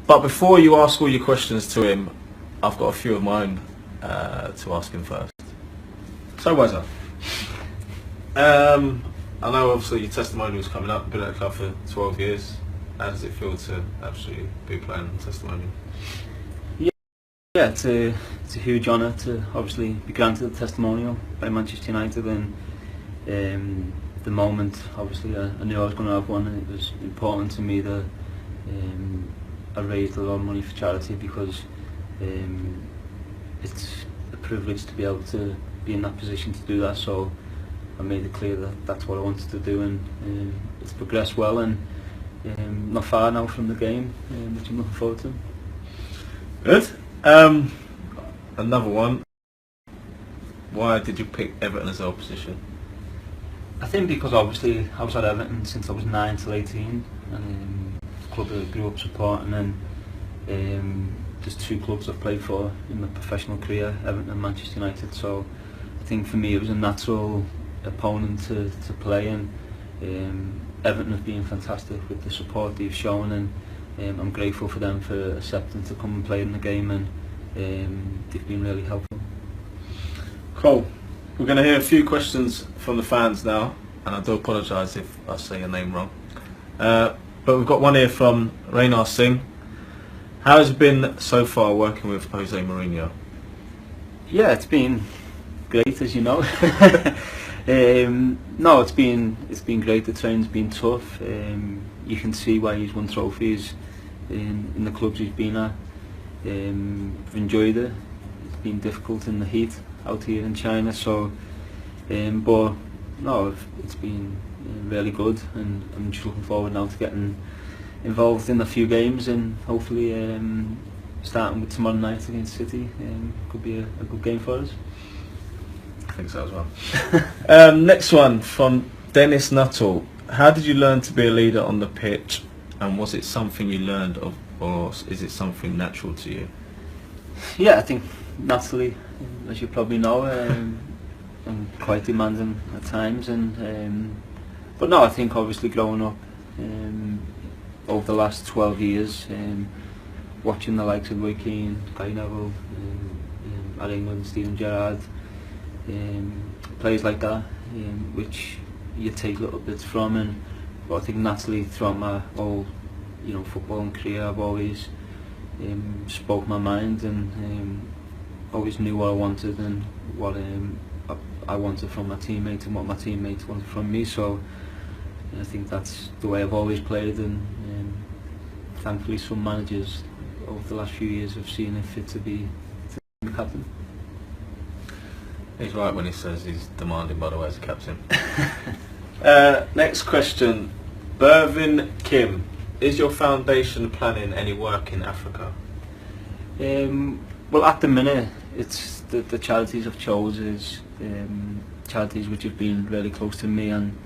But before you ask all your questions to him, I've got a few of my own to ask him first. So, Wazza, I know obviously your testimonial is coming up. You've been at the club for 12 years. How does it feel to actually be playing testimonial? Yeah, it's a huge honour to obviously be granted a testimonial by Manchester United, and the moment obviously I knew I was going to have one, and it was important to me that I raised a lot of money for charity, because it's a privilege to be able to be in that position to do that. So I made it clear that that's what I wanted to do, and it's progressed well, and not far now from the game, which I'm looking forward to. Good. Another one. Why did you pick Everton as the opposition? I think because obviously I was at Everton since I was 9 till 18, and the club that I grew up supporting, and there's two clubs I've played for in my professional career, Everton and Manchester United. So I think for me it was a natural opponent to play, and Everton have been fantastic with the support they've shown, and I'm grateful for them for accepting to come and play in the game, and they've been really helpful. Cool. We're going to hear a few questions from the fans now, and I do apologise if I say your name wrong. But we've got one here from Raynar Singh. How has it been so far working with Jose Mourinho? Yeah, it's been great, as you know. No, it's been great. The training's been tough. You can see why he's won trophies in the clubs he's been at. I've enjoyed it. It's been difficult in the heat out here in China, so but no, it's been really good, and I'm just looking forward now to getting involved in a few games, and hopefully starting with tomorrow night against City. Could be a good game for us. I think so as well. Next one from Dennis Nuttall. How did you learn to be a leader on the pitch, and was it something you learned of, or is it something natural to you? Yeah, I think naturally, as you probably know, I'm quite demanding at times, and but no, I think obviously growing up over the last 12 years, watching the likes of Roy Keane, Gary Neville, at England, Steven Gerrard, players like that, which you take little bits from, and but I think naturally throughout my whole footballing career, I've always spoke my mind, and always knew what I wanted, and what I wanted from my teammates, and what my teammates wanted from me. So I think that's the way I've always played, and thankfully some managers over the last few years have seen it fit to be the captain. He's right when he says he's demanding, by the way, as a captain. Next question. Bervin Kim. Is your foundation planning any work in Africa? Well, at the minute, it's the charities I've chosen is charities which have been really close to me and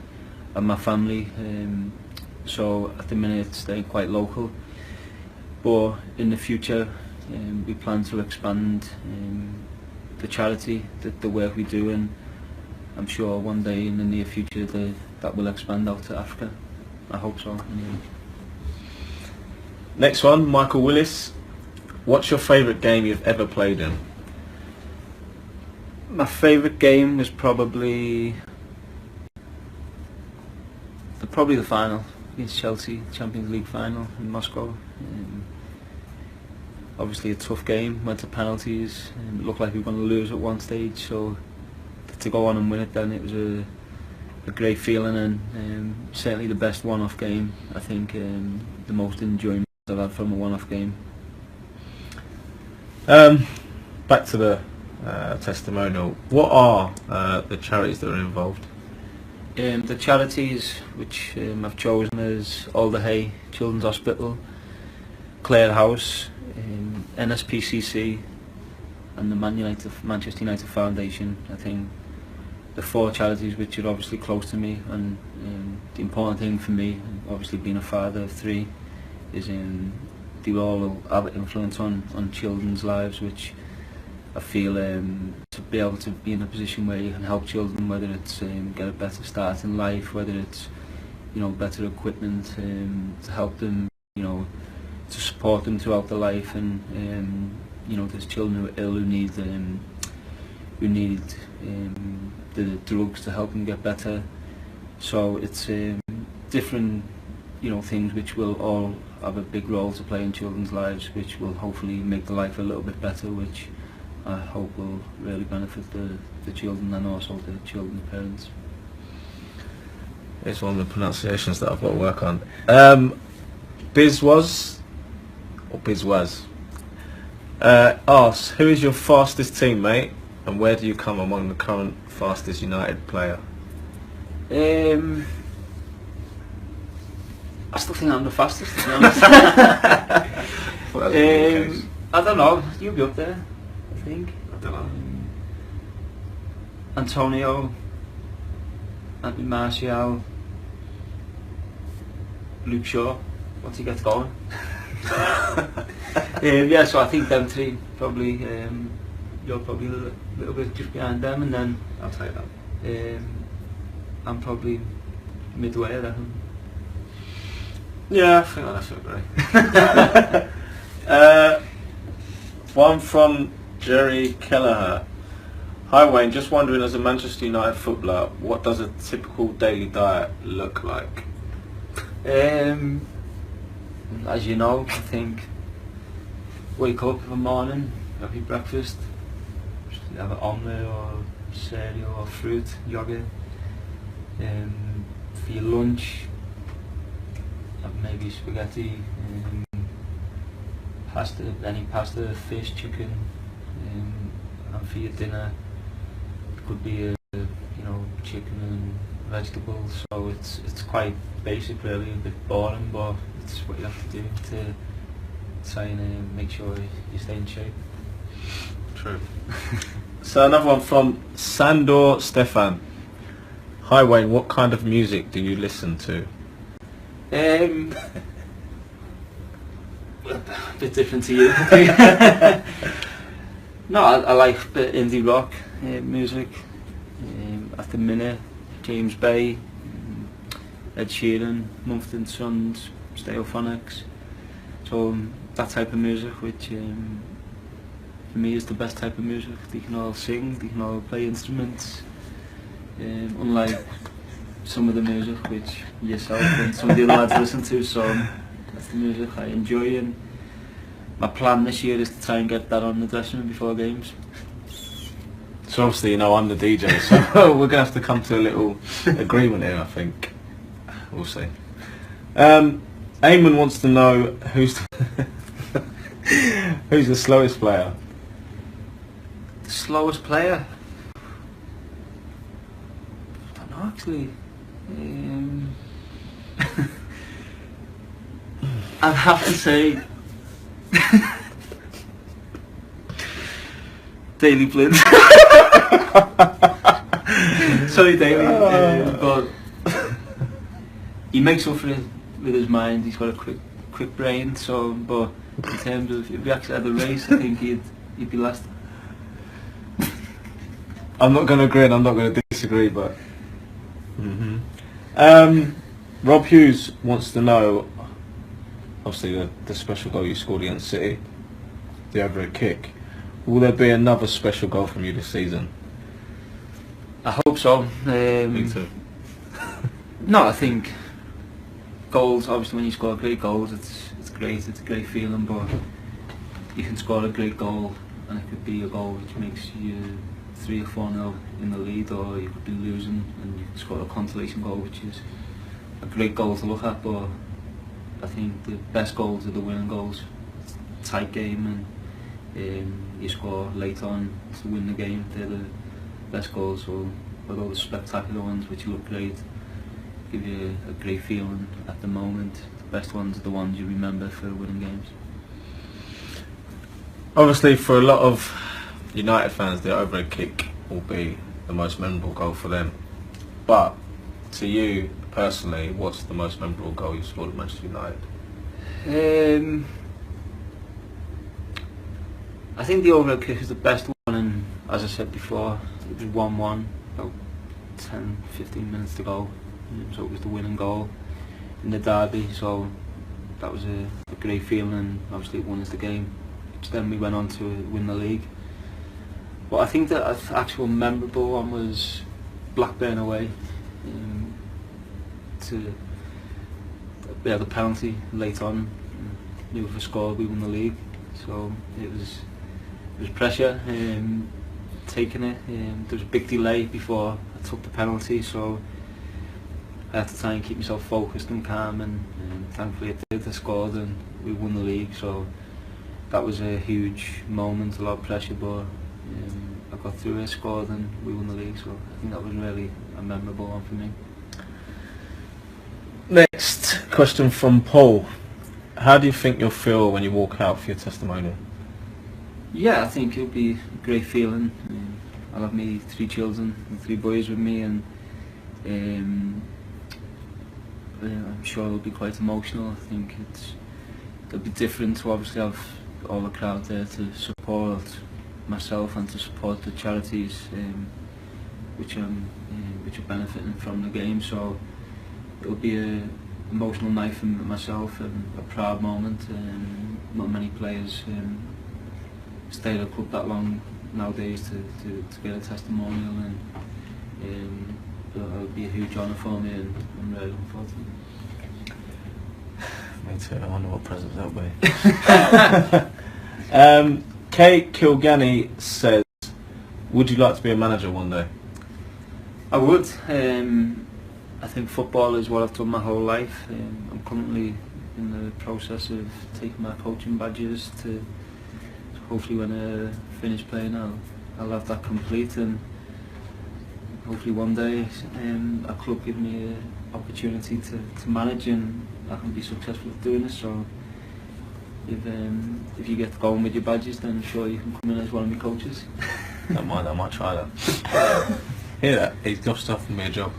my family. So at the minute, it's staying quite local. But in the future, we plan to expand the charity, the work we do, and I'm sure one day in the near future that will expand out to Africa. I hope so. Anyway. Next one, Michael Willis. What's your favourite game you've ever played in? My favourite game was probably the final against Chelsea, Champions League final in Moscow. Obviously a tough game, went to penalties, it looked like we were going to lose at one stage, so to go on and win it then, it was a great feeling, and certainly the best one-off game. I think the most enjoyment I've had from a one-off game. Back to the testimonial. What are the charities that are involved? The charities which I've chosen is All the Hay Children's Hospital, Clare House, NSPCC, and the Manchester United Foundation. I think the four charities which are obviously close to me, and the important thing for me, obviously being a father of three, is they all have influence on children's lives, which I feel to be able to be in a position where you can help children, whether it's get a better start in life, whether it's better equipment to help them to support them throughout their life, and you know, there's children who are ill who need the drugs to help them get better. So it's different, you know, things which will all have a big role to play in children's lives, which will hopefully make the life a little bit better, which I hope will really benefit the children and also the children's parents. It's one of the pronunciations that I've got to work on. Bizwaz asks, who is your fastest teammate and where do you come among the current fastest United player? I still think I'm the fastest, to be honest. I don't know, you'll be up there, I think. I don't know. Antonio, Anthony Martial, Luke Shaw, once he gets going. Yeah, so I think them three probably. You're probably a little bit just behind them, and then I'll take that. I'm probably midway, I reckon. Yeah, I think I'll have to agree. One from Jerry Kelleher. Hi Wayne, just wondering, as a Manchester United footballer, what does a typical daily diet look like? As you know, I think wake up in the morning, have your breakfast, just have an omelette or cereal or fruit, yogurt. For your lunch, have maybe spaghetti, pasta, any pasta, fish, chicken, and for your dinner, it could be chicken and vegetables. So it's quite basic, really, a bit boring, but it's what you have to do to try and make sure you stay in shape. True. So another one from Sandor Stefan. Hi Wayne, what kind of music do you listen to? A bit different to you. No, I like a bit indie rock music. At the minute, James Bay, Ed Sheeran, Mumford & Sons, Stereophonics. So that type of music, which for me is the best type of music. They can all sing, they can all play instruments. Unlike some of the music which yourself and some of the other lads listen to, so that's the music I enjoy, and my plan this year is to try and get that on the dressing room before games. So obviously, you know, I'm the DJ, so we're going to have to come to a little agreement here, I think. We'll see. Eamon wants to know who's who's the slowest player? The slowest player? I don't know, actually. I'd have to say Daley Blind. Sorry, Daley, but he makes up for it with his mind. He's got a quick brain. So, but in terms of if we actually had a race, I think he'd be last. I'm not going to agree and I'm not going to disagree, but. Rob Hughes wants to know, obviously the special goal you scored against City, the overhead kick. Will there be another special goal from you this season? I hope so. Me too. No, I think goals, obviously when you score great goals, it's great, it's a great feeling, but you can score a great goal and it could be a goal which makes you 3 or 4-0 in the lead, or you could be losing and you can score a consolation goal, which is a great goal to look at. But I think the best goals are the winning goals. It's a tight game and you score late on to win the game. They're the best goals. So although the spectacular ones which look great, give you a great feeling at the moment, the best ones are the ones you remember for winning games. Obviously for a lot of United fans, the overhead kick will be the most memorable goal for them. But to you personally, what's the most memorable goal you scored at Manchester United? I think the overhead kick is the best one, and as I said before, it was 1-1, about 10-15 minutes to go, so it was the winning goal in the derby. So that was a great feeling, and obviously it won us the game, which then we went on to win the league. But I think the actual memorable one was Blackburn away. We had a penalty late on, knew if we scored we won the league, so it was pressure taking it. There was a big delay before I took the penalty, so I had to try and keep myself focused and calm, and thankfully I did. I scored and we won the league, so that was a huge moment, a lot of pressure, but I got through it, scored and we won the league, so I think that was really a memorable one for me. Next question from Paul. How do you think you'll feel when you walk out for your testimonial? Yeah, I think it'll be a great feeling. I'll have me 3 children and 3 boys with me, and I'm sure it'll be quite emotional. I think it'll be different to obviously have all the crowd there to support myself and to support the charities which are benefiting from the game. So it'll be an emotional night for myself and a proud moment. Not many players stay at a club that long nowadays to get a testimonial, and it'll be a huge honour for me, and I'm really looking forward to it. Me too, I wonder what presents that'll be. Kate Kilganny says, would you like to be a manager one day? I would. I think football is what I've done my whole life. I'm currently in the process of taking my coaching badges to hopefully when I finish playing I'll have that complete, and hopefully one day a club give me an opportunity to manage, and I can be successful at doing this. So if you get going with your badges, then I'm sure you can come in as one of my coaches. I might try that. Hear that? He's just offered me a job.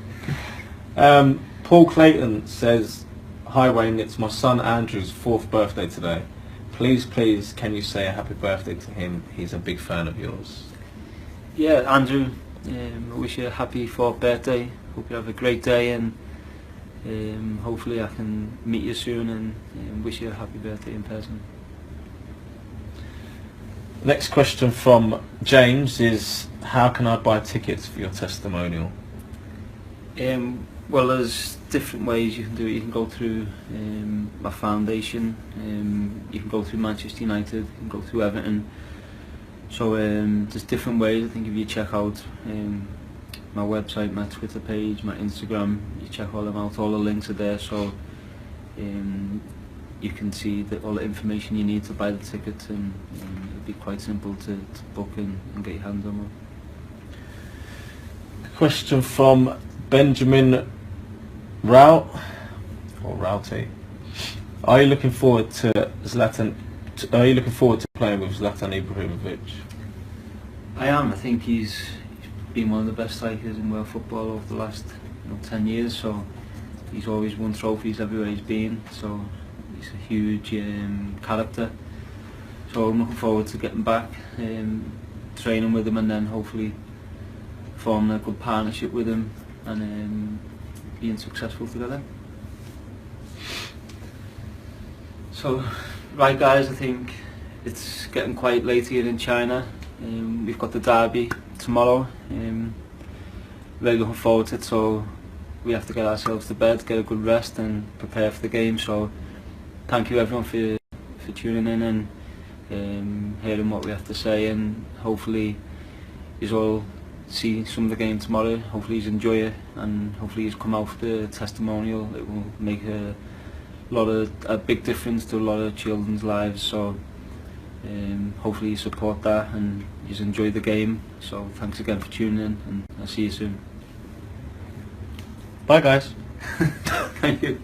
Paul Clayton says, hi Wayne, it's my son Andrew's 4th birthday today. Please, can you say a happy birthday to him? He's a big fan of yours. Yeah, Andrew, I wish you a happy 4th birthday. Hope you have a great day, and hopefully I can meet you soon and wish you a happy birthday in person. Next question from James is, how can I buy tickets for your testimonial? Well, there's different ways you can do it. You can go through my foundation, you can go through Manchester United, you can go through Everton. So there's different ways. I think if you check out my website, my Twitter page, my Instagram, you check all them out, all the links are there, so you can see all the information you need to buy the tickets, and it'll be quite simple to book and get your hands on them. Question from Benjamin Rout, or Routy. Are you looking forward to Zlatan? Are you looking forward to playing with Zlatan Ibrahimovic? I am. I think he's been one of the best strikers in world football over the last 10 years. So he's always won trophies everywhere he's been. So he's a huge character. So I'm looking forward to getting back, training with him, and then hopefully forming a good partnership with him, and being successful together. So, right guys, I think it's getting quite late here in China. We've got the derby tomorrow. Really looking forward to it, so we have to get ourselves to bed, get a good rest and prepare for the game. So thank you everyone for tuning in and hearing what we have to say, and hopefully you all see some of the game tomorrow. Hopefully you enjoy it, and hopefully you come out for the testimonial. It will make a big difference to a lot of children's lives. So hopefully you support that and you enjoy the game. So thanks again for tuning in, and I'll see you soon. Bye guys. Thank you.